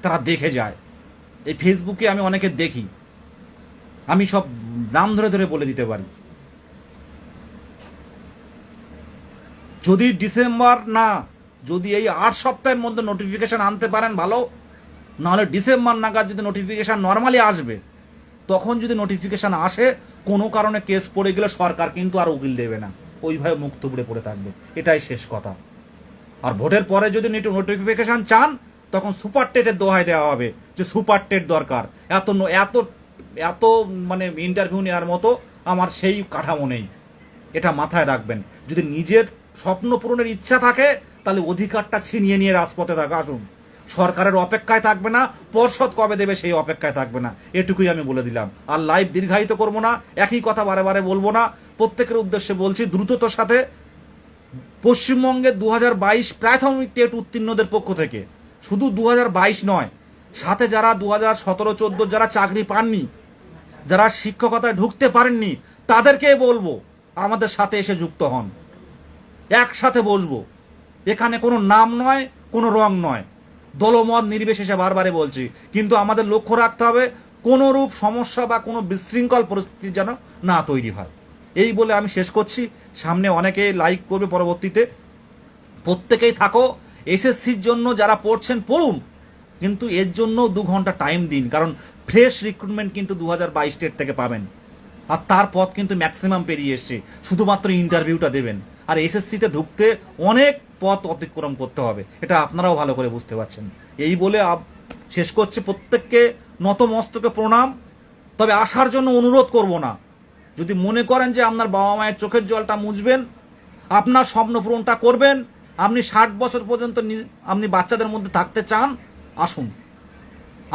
তারা দেখে যায়। এই ফেসবুকে আমি অনেকে দেখি, আমি সব নাম ধরে ধরে বলে দিতে পারি। যদি ডিসেম্বর না, যদি এই 8 সপ্তাহের মধ্যে নোটিফিকেশন আনতে পারেন ভালো, নাহলে ডিসেম্বর নাগাদ যদি নোটিফিকেশন নর্মালি আসবে, তখন যদি নোটিফিকেশন আসে কোনো কারণে কেস পড়ে গেলে সরকার কিন্তু আর উকিল দেবে না, ওইভাবে মুখ থুবড়ে পড়ে থাকবে, এটাই শেষ কথা। আর ভোটের পরে যদি নোটিফিকেশন চান, তখন সুপার টেটের দোহাই দেওয়া হবে যে সুপার টেট দরকার। এত এত এত মানে ইন্টারভিউ নেওয়ার মতো আমার সেই কাঠামো নেই, এটা মাথায় রাখবেন। যদি নিজের স্বপ্ন পূরণের ইচ্ছা থাকে, তাহলে অধিকারটা ছিনিয়ে নিয়ে রাজপথে আসুন। সরকারের অপেক্ষায় থাকবে না, পর্ষদ কবে দেবে সেই অপেক্ষায় থাকবে না, এটুকুই আমি বলে দিলাম। আর লাইভ দীর্ঘায়িত করবো না, একই কথা বারে বারে বলবো না, প্রত্যেকের উদ্দেশ্যে বলছি দ্রুততার সাথে পশ্চিমবঙ্গে 2022 প্রাথমিক টেট উত্তীর্ণদের পক্ষ থেকে, শুধু 2022 নয়, সাথে যারা 2017-14 যারা চাকরি পাননি, যারা শিক্ষকতায় ঢুকতে পারেননি, তাদেরকে বলবো আমাদের সাথে এসে যুক্ত হন, একসাথে বসবো। এখানে কোনো নাম নয়, কোনো রং নয়, দলমত নির্বিশেষে বারবারে বলছি। কিন্তু আমাদের লক্ষ্য রাখতে হবে কোনো রূপ সমস্যা বা কোনো বিশৃঙ্খল পরিস্থিতি যেন না তৈরি হয়। এই বলে আমি শেষ করছি। সামনে অনেকে লাইক করবে পরবর্তীতে, প্রত্যেকেই থাকো। এসএসসির জন্য যারা পড়ছেন পড়ুন, কিন্তু এর জন্য 2 ঘন্টা টাইম দিন, কারণ ফ্রেশ রিক্রুটমেন্ট কিন্তু 2022 টেট থেকে পাবেন। আর তার পথ কিন্তু ম্যাক্সিমাম পেরিয়ে এসছে, শুধুমাত্র ইন্টারভিউটা দেবেন। আর এসএসসিতে ঢুকতে অনেক পথ অতিক্রম করতে হবে, এটা আপনারাও ভালো করে বুঝতে পারছেন। এই বলে শেষ করছি। প্রত্যেককে নতমস্তকে প্রণাম। তবে আসার জন্য অনুরোধ করব না। যদি মনে করেন যে আপনার বাবা মায়ের চোখের জলটা মুছবেন, আপনার স্বপ্ন পূরণটা করবেন, আপনি 60 বছর পর্যন্ত আপনি বাচ্চাদের মধ্যে থাকতে চান, আসুন।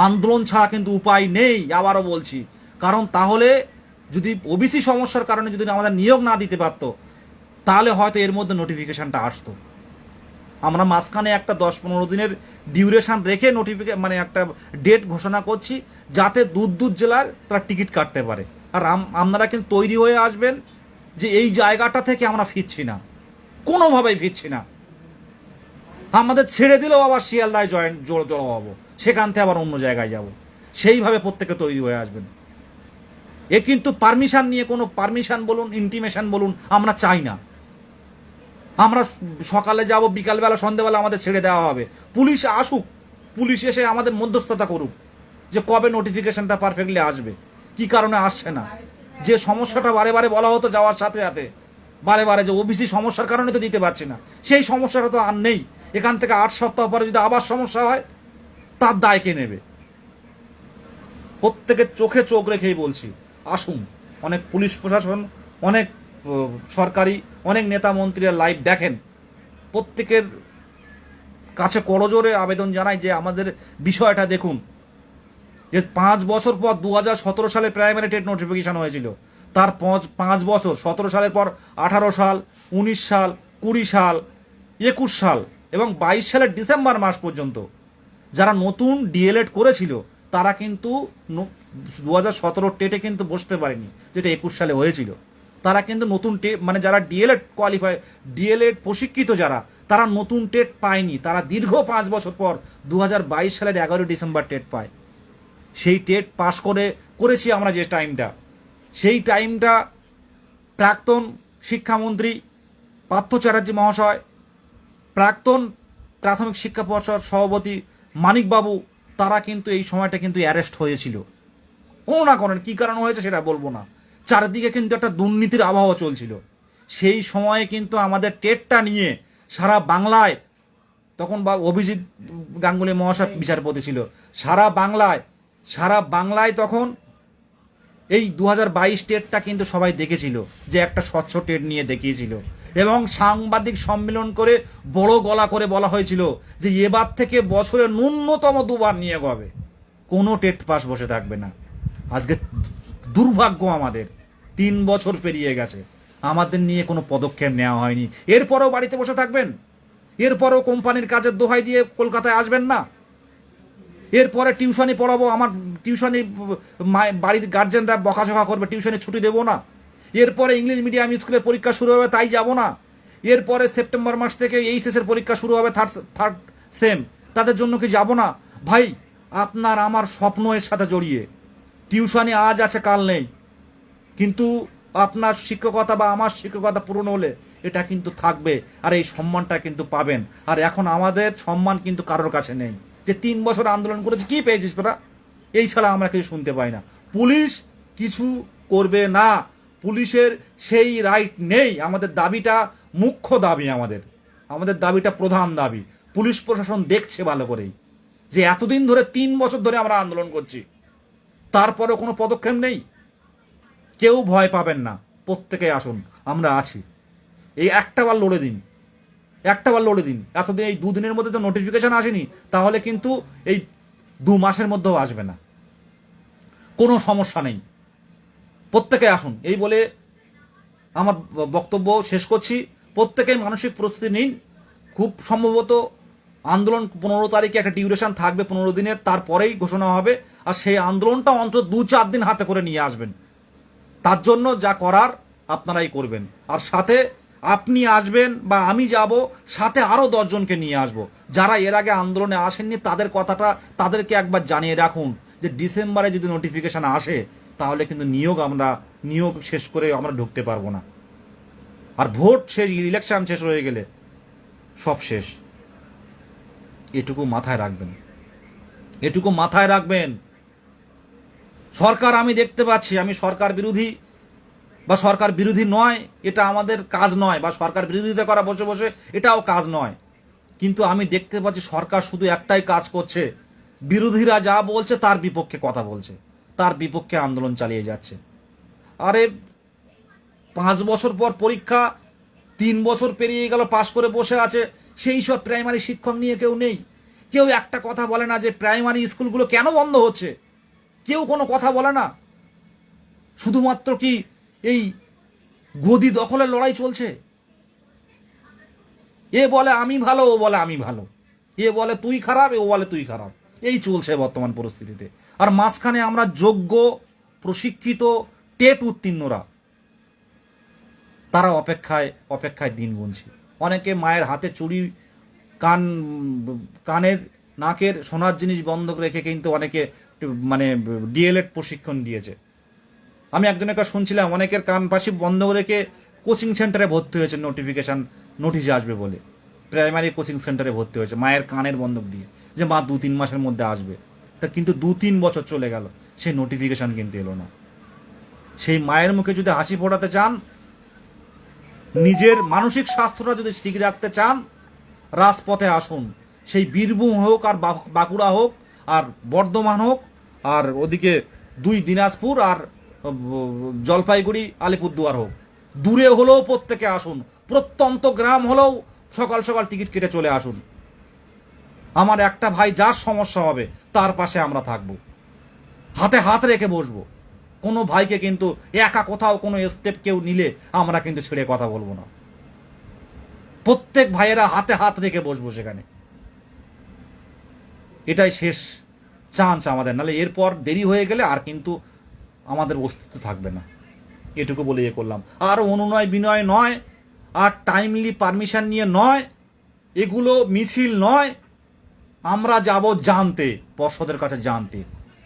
আন্দোলন ছাড়া কিন্তু উপায় নেই, আবারও বলছি। কারণ তাহলে যদি ওবিসি সমস্যার কারণে যদি আমাদের নিয়োগ না দিতে পারতো, তাহলে হয়তো এর মধ্যে নোটিফিকেশনটা আসতো। আমরা মাঝখানে একটা 10-15 দিনের ডিউরেশন রেখে মানে একটা ডেট ঘোষণা করছি, যাতে দূর জেলার তারা টিকিট কাটতে পারে। আর আপনারা কিন্তু তৈরি হয়ে আসবেন যে এই জায়গাটা থেকে আমরা ফিরছি না, কোনোভাবেই ফিরছি না। আমাদের ছেড়ে দিলেও আবার শিয়ালদায় জড়ো হবো, সেখান থেকে আবার অন্য জায়গায় যাব। সেইভাবে প্রত্যেকে তৈরি হয়ে আসবেন। এ কিন্তু পারমিশন নিয়ে কোনো পারমিশন বলুন, ইন্টিমেশন বলুন, আমরা চাই না। আমরা সকালে যাব, বিকালবেলা সন্ধ্যেবেলা আমাদের ছেড়ে দেওয়া হবে। পুলিশ আসুক, পুলিশ এসে আমাদের মধ্যস্থতা করুক যে কবে নোটিফিকেশনটা পারফেক্টলি আসবে, কি কারণে আসছে না। যে সমস্যাটা বারে বারে বলা হতো যাওয়ার সাথে সাথে, বারে বারে যে ওবিসি সমস্যার কারণে তো দিতে পারছি না, সেই সমস্যাটা তো আর নেই। এখান থেকে 8 সপ্তাহ পরে যদি আবার সমস্যা হয়, তার দায় কে নেবে? প্রত্যেকের চোখে চোখ রেখেই বলছি, আসুন। অনেক পুলিশ প্রশাসন, অনেক সরকারি, অনেক নেতা মন্ত্রীরা লাইভ দেখেন। প্রত্যেকের কাছে করজোরে আবেদন জানাই যে আমাদের বিষয়টা দেখুন। যে 5 বছর পর 2017 সালে প্রাইমারি টেট নোটিফিকেশন হয়েছিল, তার 5 বছর, 17 সালের পর 18 সাল, 19 সাল, 20 সাল, 21 সাল এবং 22 সালের ডিসেম্বর মাস পর্যন্ত যারা নতুন ডিএলএড করেছিল, তারা কিন্তু 2017 টেটে কিন্তু বসতে পারেনি, যেটা 21 সালে হয়েছিল। তারা কিন্তু নতুন টেট, মানে যারা ডিএলএড কোয়ালিফাই, ডিএলএড প্রশিক্ষিত যারা, তারা নতুন টেট পায়নি। তারা দীর্ঘ 5 বছর পর 2022 সালের 11 ডিসেম্বর টেট পায়। সেই টেট পাস করেছি আমরা যে টাইমটা, সেই টাইমটা প্রাক্তন শিক্ষামন্ত্রী পার্থ চ্যাটার্জি মহাশয়, প্রাক্তন প্রাথমিক শিক্ষা পর্ষদ সভাপতি মানিকবাবু, তারা কিন্তু এই সময়টা কিন্তু অ্যারেস্ট হয়েছিল। কোনো না করেন কী কারণ হয়েছে সেটা বলবো না, চারিদিকে কিন্তু একটা দুর্নীতির আবহাওয়া চলছিল। সেই সময়ে কিন্তু আমাদের টেটটা নিয়ে সারা বাংলায়, তখন বা অভিজিৎ গাঙ্গুলি মহাশয় বিচারপতি ছিল, সারা বাংলায় তখন এই 2022 টেটটা কিন্তু সবাই দেখেছিল, যে একটা স্বচ্ছ টেট নিয়ে দেখিয়েছিল, এবং সাংবাদিক সম্মেলন করে বড় গলা করে বলা হয়েছিল যে এবার থেকে বছরে ন্যূনতম 2বার নিয়োগ হবে, কোনো টেট পাস বসে থাকবে না। আজকে দুর্ভাগ্য আমাদের 3 বছর পেরিয়ে গেছে, আমাদের নিয়ে কোনো পদক্ষেপ নেওয়া হয়নি। এরপরেও বাড়িতে বসে থাকবেন? এরপরেও কোম্পানির কাজের দোহাই দিয়ে কলকাতায় আসবেন না? এরপরে টিউশনি পড়াবো, আমার টিউশনি বাড়ির গার্জেনরা বকাঝকা করবে, টিউশনি ছুটি দেবো না? এরপরে ইংলিশ মিডিয়াম স্কুলের পরীক্ষা শুরু হবে, তাই যাব না? এরপরে সেপ্টেম্বর মাস থেকে এইচএসের পরীক্ষা শুরু হবে, থার্ড সেম, তাদের জন্য কি যাব না? ভাই, আপনার আমার স্বপ্ন এর সাথে জড়িয়ে। টিউশনি আজ আছে কাল নেই, কিন্তু আপনার শিক্ষকতা বা আমার শিক্ষকতা পূরণ হলে এটা কিন্তু থাকবে, আর এই সম্মানটা কিন্তু পাবেন। আর এখন আমাদের সম্মান কিন্তু কারোর কাছে নেই, যে 3 বছর আন্দোলন করেছে, কি পেয়েছিস তোরা? এই ছাড়া আমরা কিছু শুনতে পাই না। পুলিশ কিছু করবে না, পুলিশের সেই রাইট নেই। আমাদের দাবিটা মুখ্য দাবি, আমাদের দাবিটা প্রধান দাবি। পুলিশ প্রশাসন দেখছে ভালো করেই যে এতদিন ধরে 3 বছর ধরে আমরা আন্দোলন করছি, তারপরেও কোনো পদক্ষেপ নেই। কেউ ভয় পাবেন না, প্রত্যেকে আসুন, আমরা আছি। এই একটাবার লড়ে দিন, এতদিন এই 2 দিনের মধ্যে তো নোটিফিকেশন আসেনি, তাহলে কিন্তু এই 2 মাসের মধ্যেও আসবে না, কোনো সমস্যা নেই। প্রত্যেকে আসুন, এই বলে আমার বক্তব্য শেষ করছি। প্রত্যেকেই মানসিক প্রস্তুতি নিন। খুব সম্ভবত আন্দোলন 15 তারিখে একটা ডিউরেশন থাকবে, 15 দিনের, তারপরেই ঘোষণা হবে। আর সেই আন্দোলনটা অন্তত 2-4 দিন হাতে করে নিয়ে আসবেন। তার জন্য যা করার আপনারাই করবেন। আর সাথে আপনি আসবেন বা আমি যাব, সাথে আরও 10 জনকে নিয়ে আসব, যারা এর আগে আন্দোলনে আসেননি। তাদের কথাটা তাদেরকে একবার জানিয়ে রাখুন যে ডিসেম্বরে যদি নোটিফিকেশন আসে, তাহলে কিন্তু নিয়োগ শেষ করে আমরা ঢুকতে পারবো না। আর ভোট শেষ, ইলেকশন শেষ হয়ে গেলে সব শেষ। এটুকু মাথায় রাখবেন। সরকার, আমি দেখতে পাচ্ছি, আমি সরকার বিরোধী বা সরকার বিরোধী নয়, এটা আমাদের কাজ নয়, বা সরকার বিরোধিতা করা বসে বসে এটাও কাজ নয়। কিন্তু আমি দেখতে পাচ্ছি সরকার শুধু একটাই কাজ করছে, বিরোধীরা যা বলছে তার বিপক্ষে কথা বলছে, তার বিপক্ষে আন্দোলন চালিয়ে যাচ্ছে। আরে 5 বছর পর পরীক্ষা, 3 বছর পেরিয়ে গেল, পাশ করে বসে আছে, সেই সব প্রাইমারি শিক্ষক নিয়ে কেউ নেই। কেউ একটা কথা বলে না যে প্রাইমারি স্কুলগুলো কেন বন্ধ হচ্ছে, কেউ কোনো কথা বলে না। শুধুমাত্র কি এই গদি দখলের লড়াই চলছে? এ বলে আমি ভালো, ও বলে আমি ভালো, এ বলে তুই খারাপ, ও বলে তুই খারাপ, এই চলছে বর্তমান পরিস্থিতিতে। আর মাঝখানে আমরা যোগ্য, প্রশিক্ষিত, টেট উত্তীর্ণরা, তারা অপেক্ষায় দিন গুনছি। অনেকে মায়ের হাতে চুড়ি, কানের নাকের সোনার জিনিস বন্ধক রেখে কিন্তু অনেকে মানে ডিএলএড প্রশিক্ষণ দিয়েছে। আমি একজনের কাছে শুনছিলাম, অনেকের কান পাশি বন্ধ রেখে কোচিং সেন্টারে ভর্তি হয়েছে, নোটিশ আসবে বলে প্রাইমারি কোচিং সেন্টারে ভর্তি হয়েছে, মায়ের কানের বন্ধক দিয়ে, যে মা 2-3 মাসের মধ্যে আসবে। তা কিন্তু 2-3 বছর চলে গেল, সেই নোটিফিকেশন কিন্তু এলো না। সেই মায়ের মুখে যদি হাসি ফোটাতে চান, নিজের মানসিক স্বাস্থ্যটা যদি ঠিক রাখতে চান, রাজপথে আসুন। সেই বীরভূম হোক, আর বাঁকুড়া হোক, আর বর্ধমান হোক, আর ওদিকে 2 দিনাজপুর, আর জলপাইগুড়ি, আলিপুরদুয়ার হোক, দূরে হলেও প্রত্যেকে আসুন। প্রত্যন্ত গ্রাম হলেও সকাল সকাল টিকিট কেটে চলে আসুন। আমার একটা ভাই যার সমস্যা হবে তার পাশে আমরা থাকবো, হাতে হাত রেখে বসবো। কোনো ভাইকে কিন্তু একা কোথাও কোনো স্টেপ কেউ নিলে আমরা কিন্তু ছেড়ে কথা বলবো না। প্রত্যেক ভাইয়েরা হাতে হাত রেখে বসবো সেখানে। এটাই শেষ চান্স আমাদের, নাহলে এরপর দেরি হয়ে গেলে আর কিন্তু আমাদের অস্তিত্ব থাকবে না। এটুকু বলে করলাম। আর অনুনয় বিনয় নয়, আর টাইমলি পারমিশন নিয়ে নয়, এগুলো মিছিল নয়। আমরা যাব জানতে, পর্ষদের কাছে জানতে।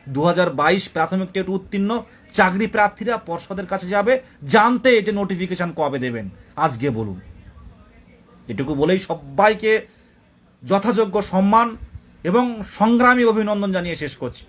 2022 প্রাথমিক টেট উত্তীর্ণ চাকরি প্রার্থীরা পর্ষদের কাছে যাবে জানতে যে নোটিফিকেশন কবে দেবেন, আজকে বলুন। এটুকু বলেই সবাইকে যথাযোগ্য সম্মান এবং সংগ্রামী অভিনন্দন জানিয়ে শেষ করছি।